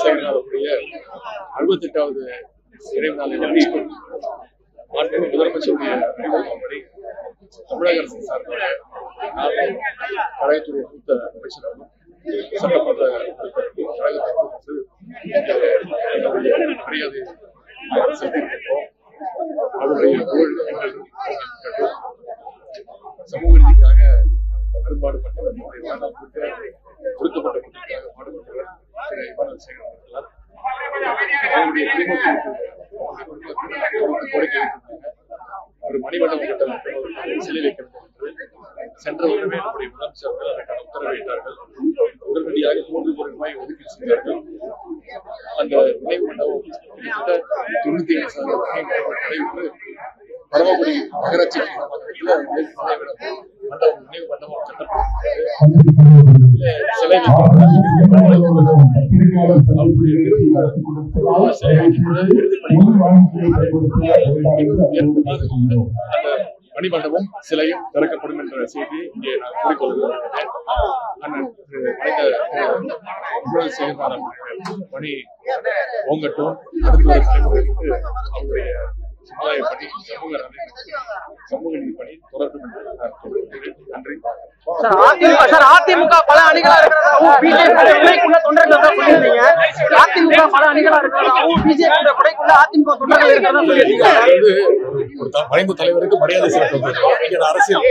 சேகரனாருடைய 68வது நினைவு நாளை ஒட்டி மாண்புமிகு முதலமைச்சருடைய அறிவுறுத்தல்படி தமிழக அரசின் சார்பாக நானும் கழகத்துடைய மூத்த அமைச்சராகவும் சட்டமன்ற கழகத்தை குறித்து மரியாதை செலுத்தியிருக்கிறோம். அவருடைய சமூக நீதிக்காக அரும்பாடுபட்டவர், ஒடுக்கப்பட்டவர்களுக்காக பாடுபட்டவர் திரு இமானுவேல் சேகரன் அவர்களால் அவருடைய குடும்பத்திற்கு கோரிக்கை வைத்திருந்தாங்க. ஒரு மணிமண்டபம் கட்ட வேண்டும், சிலை வைக்க வேண்டும் என்று சென்ற வருடமே நம்முடைய முதலமைச்சர்கள் அதற்கான உத்தரவிட்டார்கள். உடனடியாக 3 கோடி ரூபாய் ஒதுக்கீடு செய்தார்கள். அந்த நினைவு மண்டபம் கிட்டத்தட்ட 95% நடைபெற்று பரமக்குடி நகராட்சி நினைவு மண்டபம் சிலை மணிமண்டபம் சிலையும் திறக்கப்படும் என்ற செய்தி இங்கே நான் கூறிக்கொள்கிறேன். பணி ஓங்கட்டும், அடுத்த தலைமுறைக்கு அவருடைய சமுதாய பணி, சமூக நீதி பணி தொடரும் என்று நான் சொல்கிறேன். நன்றி. அதிமுக பல அணிகளா இருக்கிறதாவும் பிஜேபி தொண்டர்கள் தான் சொல்லியிருந்தீங்க. அதிமுக பல அணிகளா இருக்கிறதாவும் பிஜேபி கொடைக்குள்ள அதிமுக தொண்டர்கள் இருக்கிறதா சொல்லியிருந்தீங்க. ஒரு மறைந்த தலைவருக்கு மரியாதை செலுத்த அரசியல்